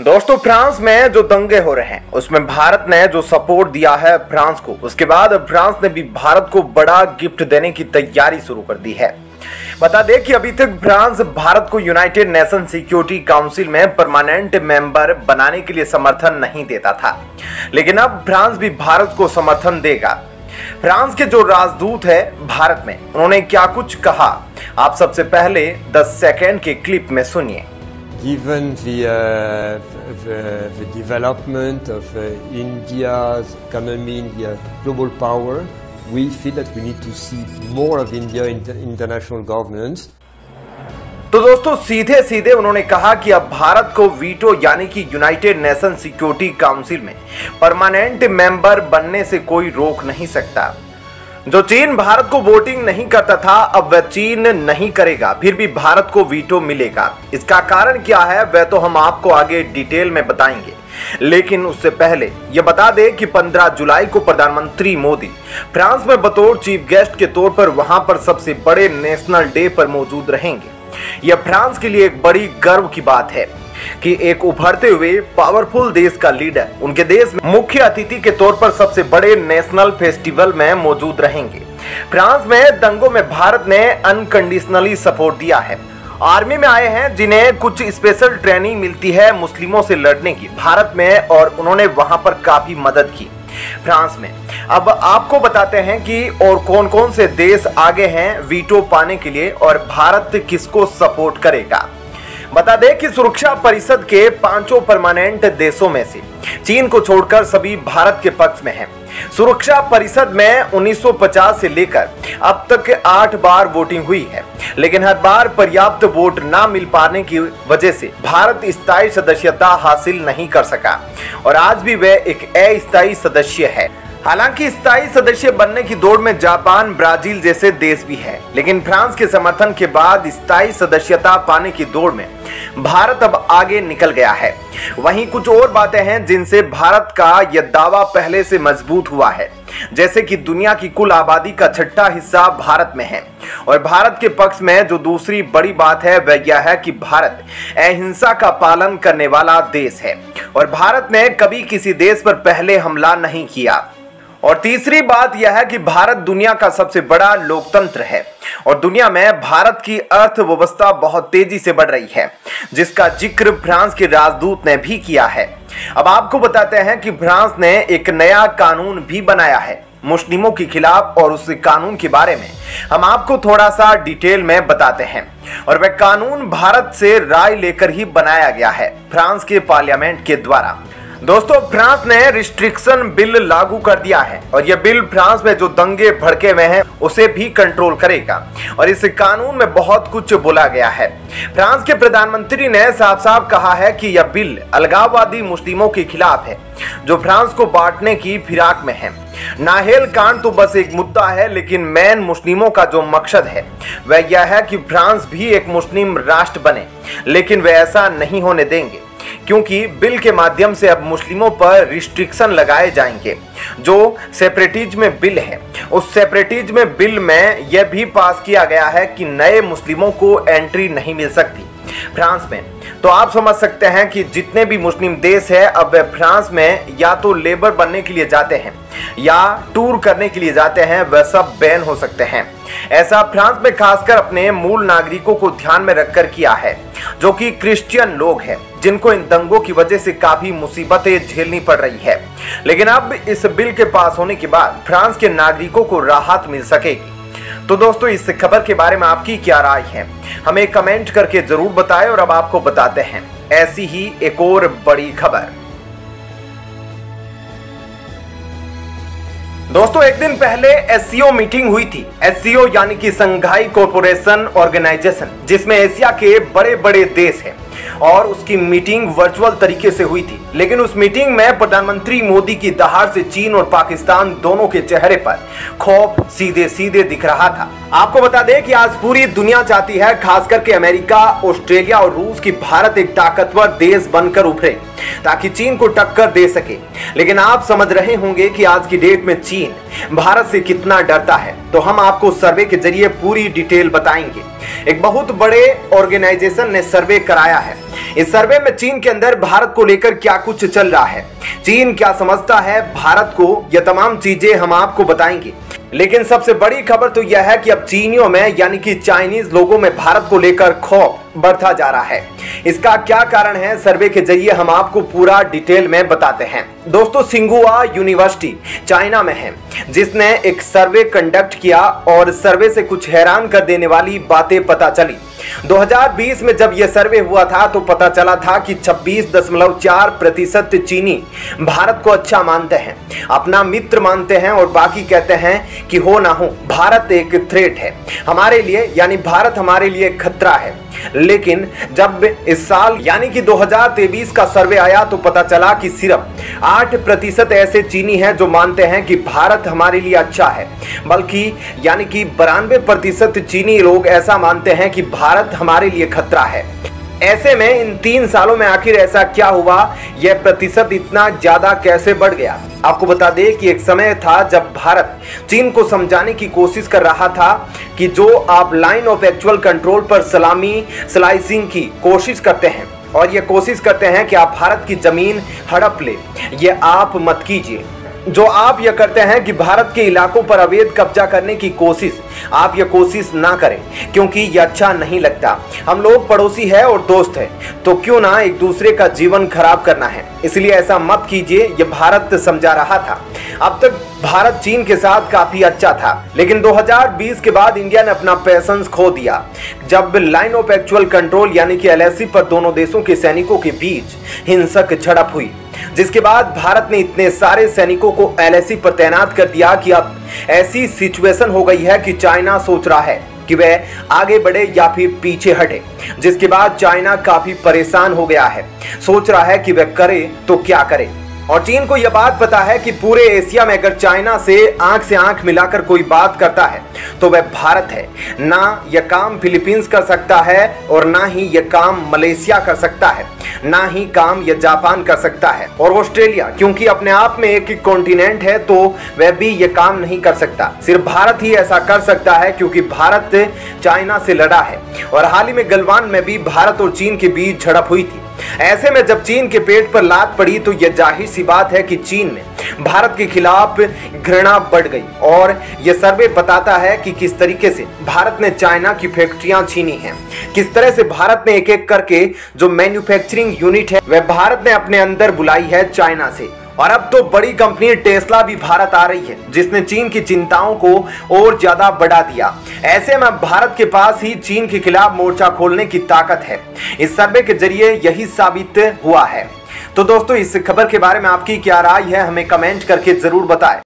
दोस्तों, फ्रांस में जो दंगे हो रहे हैं उसमें भारत ने जो सपोर्ट दिया है फ्रांस को, उसके बाद फ्रांस ने भी भारत को बड़ा गिफ्ट देने की तैयारी शुरू कर दी है। बता दें कि अभी तक फ्रांस भारत को यूनाइटेड नेशन सिक्योरिटी काउंसिल में परमानेंट मेंबर बनाने के लिए समर्थन नहीं देता था, लेकिन अब फ्रांस भी भारत को समर्थन देगा। फ्रांस के जो राजदूत है भारत में, उन्होंने क्या कुछ कहा, आप सबसे पहले 10 सेकेंड के क्लिप में सुनिए। Given the development of India's economy, India's global power, we feel that we need to see more of India in international governance. तो दोस्तों, सीधे सीधे उन्होंने कहा कि अब भारत को वीटो यानी कि यूनाइटेड नेशन सिक्योरिटी काउंसिल में परमानेंट मेंबर बनने से कोई रोक नहीं सकता। जो चीन भारत को वोटिंग नहीं करता था, अब वह चीन नहीं करेगा, फिर भी भारत को वीटो मिलेगा। इसका कारण क्या है वह तो हम आपको आगे डिटेल में बताएंगे, लेकिन उससे पहले यह बता दें कि 15 जुलाई को प्रधानमंत्री मोदी फ्रांस में बतौर चीफ गेस्ट के तौर पर वहां पर सबसे बड़े नेशनल डे पर मौजूद रहेंगे। यह फ्रांस के लिए एक बड़ी गर्व की बात है कि एक उभरते हुए पावरफुल देश का लीडर उनके देश में मुख्य अतिथि के तौर पर सबसे बड़े नेशनल फेस्टिवल में मौजूद रहेंगे। फ्रांस में दंगों में भारत ने अनकंडीशनली सपोर्ट दिया है। आर्मी में आए हैं जिन्हें कुछ स्पेशल ट्रेनिंग मिलती है मुस्लिमों से लड़ने की भारत में, और उन्होंने वहां पर काफी मदद की फ्रांस में। अब आपको बताते हैं कि और कौन कौन से देश आगे हैं वीटो पाने के लिए और भारत किसको सपोर्ट करेगा। बता दें कि सुरक्षा परिषद के 5 परमानेंट देशों में से चीन को छोड़कर सभी भारत के पक्ष में हैं। सुरक्षा परिषद में 1950 से लेकर अब तक 8 बार वोटिंग हुई है, लेकिन हर बार पर्याप्त वोट ना मिल पाने की वजह से भारत स्थायी सदस्यता हासिल नहीं कर सका और आज भी वह एक अस्थायी सदस्य है। हालांकि स्थायी सदस्य बनने की दौड़ में जापान, ब्राजील जैसे देश भी है, लेकिन फ्रांस के समर्थन के बाद स्थायी सदस्यता पाने की दौड़ में भारत अब आगे निकल गया है। वहीं कुछ और बातें हैं जिनसे भारत का यह दावा पहले से मजबूत हुआ है, जैसे कि दुनिया की कुल आबादी का 6ठा हिस्सा भारत में है। और भारत के पक्ष में जो दूसरी बड़ी बात है वह यह है कि भारत अहिंसा का पालन करने वाला देश है और भारत ने कभी किसी देश पर पहले हमला नहीं किया। और तीसरी बात यह है कि भारत दुनिया का सबसे बड़ा लोकतंत्र है और दुनिया में भारत की अर्थव्यवस्था बहुत तेजी से बढ़ रही है, जिसका जिक्र फ्रांस के राजदूत ने भी किया है। अब आपको बताते हैं कि फ्रांस ने एक नया कानून भी बनाया है मुस्लिमों के खिलाफ, और उस कानून के बारे में हम आपको थोड़ा सा डिटेल में बताते हैं। और वह कानून भारत से राय लेकर ही बनाया गया है फ्रांस के पार्लियामेंट के द्वारा। दोस्तों, फ्रांस ने रिस्ट्रिक्शन बिल लागू कर दिया है और यह बिल फ्रांस में जो दंगे भड़के हुए हैं उसे भी कंट्रोल करेगा और इस कानून में बहुत कुछ बोला गया है। फ्रांस के प्रधानमंत्री ने साफ साफ कहा है कि यह बिल अलगाववादी मुस्लिमों के खिलाफ है जो फ्रांस को बांटने की फिराक में है। नाहेल कांड तो बस एक मुद्दा है, लेकिन मेन मुस्लिमों का जो मकसद है वह यह है कि फ्रांस भी एक मुस्लिम राष्ट्र बने, लेकिन वे ऐसा नहीं होने देंगे क्योंकि बिल के माध्यम से अब मुस्लिमों पर रिस्ट्रिक्शन लगाए जाएंगे। जो सेपरेटिज्म बिल है, उस सेपरेटिज्म बिल में यह भी पास किया गया है कि नए मुस्लिमों को एंट्री नहीं मिल सकती फ्रांस में। तो आप समझ सकते हैं कि जितने भी मुस्लिम देश है अब वे फ्रांस में या तो लेबर बनने के लिए जाते हैं या टूर करने के लिए जाते हैं, वह सब बैन हो सकते हैं। ऐसा फ्रांस में खासकर अपने मूल नागरिकों को ध्यान में रखकर किया है, जो कि क्रिश्चियन लोग हैं जिनको इन दंगों की वजह से काफी मुसीबतें झेलनी पड़ रही है। लेकिन अब इस बिल के पास होने के बाद फ्रांस के नागरिकों को राहत मिल सकेगी। तो दोस्तों, इस खबर के बारे में आपकी क्या राय है, हमें कमेंट करके जरूर बताएं। और अब आपको बताते हैं ऐसी ही एक और बड़ी खबर। दोस्तों, एक दिन पहले एससीओ मीटिंग हुई थी। एससीओ यानी कि संघाई कोऑपरेशन ऑर्गेनाइजेशन, जिसमें एशिया के बड़े बड़े देश हैं, और उसकी मीटिंग वर्चुअल तरीके से हुई थी। लेकिन उस मीटिंग में प्रधानमंत्री मोदी की दहाड़ से चीन और पाकिस्तान दोनों के चेहरे पर खौफ सीधे सीधे दिख रहा था। आपको बता दें कि आज पूरी दुनिया चाहती है, खास करके अमेरिका, ऑस्ट्रेलिया और रूस, की भारत एक ताकतवर देश बनकर उभरे ताकि चीन को टक्कर दे सके। लेकिन आप समझ रहे होंगे कि आज की डेट में चीन भारत से कितना डरता है, तो हम आपको सर्वे के जरिए पूरी डिटेल बताएंगे। एक बहुत बड़े ऑर्गेनाइजेशन ने सर्वे कराया है है। इस सर्वे में चीन के अंदर भारत को लेकर क्या कुछ चल रहा है, चीन क्या समझता है भारत को, यह तमाम चीजें हम आपको बताएंगे। लेकिन सबसे बड़ी खबर तो यह है कि अब चीनियों में यानी कि चाइनीज लोगों में भारत को लेकर खौफ बढ़ता जा रहा है। इसका क्या कारण है, सर्वे के जरिए हम आपको पूरा डिटेल में बताते हैं। दोस्तों, सिंगुआ यूनिवर्सिटी चाइना में है, जिसने एक सर्वे कंडक्ट किया और सर्वे से कुछ हैरान कर देने वाली बातें पता चली। 2020 में जब यह सर्वे हुआ था तो पता चला था कि 26.4% चीनी भारत को अच्छा मानते हैं, अपना मित्र मानते हैं और बाकी कहते हैं कि हो ना हो भारत एक थ्रेट है हमारे लिए, यानी भारत हमारे लिए खतरा है। लेकिन जब इस साल यानी कि 2023 का सर्वे आया तो पता चला कि सिर्फ 8% ऐसे चीनी हैं जो मानते हैं कि भारत हमारे लिए अच्छा है, बल्कि यानी कि 92% चीनी लोग ऐसा मानते हैं कि भारत हमारे लिए खतरा है। ऐसे में इन 3 सालों में आखिर ऐसा क्या हुआ, यह प्रतिशत इतना ज्यादा कैसे बढ़ गया? आपको बता दें कि एक समय था जब भारत चीन को समझाने की कोशिश कर रहा था कि जो आप लाइन ऑफ एक्चुअल कंट्रोल पर सलामी स्लाइसिंग की कोशिश करते हैं और ये कोशिश करते हैं कि आप भारत की जमीन हड़प ले, ये आप मत कीजिए। जो आप ये करते हैं कि भारत के इलाकों पर अवैध कब्जा करने की कोशिश, आप ये कोशिश ना करें क्योंकि ये अच्छा नहीं लगता। हम लोग पड़ोसी है और दोस्त है, तो क्यों ना एक दूसरे का जीवन खराब करना है, इसलिए ऐसा मत कीजिए, ये भारत समझा रहा था। अब तक भारत चीन के साथ काफी अच्छा था, लेकिन 2020 के बाद इंडिया ने अपना पैसेंस खो दिया जब लाइन ऑफ एक्चुअल कंट्रोल यानी कि LAC पर दोनों देशों के सैनिकों के बीच हिंसक झड़प हुई, जिसके बाद भारत ने इतने सारे सैनिकों को LAC पर तैनात कर दिया कि अब ऐसी सिचुएशन हो गई है कि चाइना सोच रहा है कि वह आगे बढ़े या फिर पीछे हटे। जिसके बाद चाइना काफी परेशान हो गया है, सोच रहा है कि वह करे तो क्या करे। और चीन को यह बात पता है कि पूरे एशिया में अगर चाइना से आंख मिलाकर कोई बात करता है तो वह भारत है। ना यह काम फिलीपींस कर सकता है और ना ही यह काम मलेशिया कर सकता है, ना ही काम यह जापान कर सकता है और ऑस्ट्रेलिया, क्योंकि अपने आप में एक कॉन्टिनेंट है तो वह भी यह काम नहीं कर सकता। सिर्फ भारत ही ऐसा कर सकता है क्योंकि भारत चाइना से लड़ा है और हाल ही में गलवान में भी भारत और चीन के बीच झड़प हुई थी। ऐसे में जब चीन के पेट पर लात पड़ी तो यह जाहिर सी बात है कि चीन में भारत के खिलाफ घृणा बढ़ गई और यह सर्वे बताता है कि किस तरीके से भारत ने चाइना की फैक्ट्रियां छीनी हैं, किस तरह से भारत ने एक एक करके जो मैन्युफैक्चरिंग यूनिट है वह भारत ने अपने अंदर बुलाई है चाइना से। और अब तो बड़ी कंपनी टेस्ला भी भारत आ रही है, जिसने चीन की चिंताओं को और ज्यादा बढ़ा दिया। ऐसे में भारत के पास ही चीन के खिलाफ मोर्चा खोलने की ताकत है। इस सर्वे के जरिए यही साबित हुआ है। तो दोस्तों, इस खबर के बारे में आपकी क्या राय है, हमें कमेंट करके जरूर बताएं।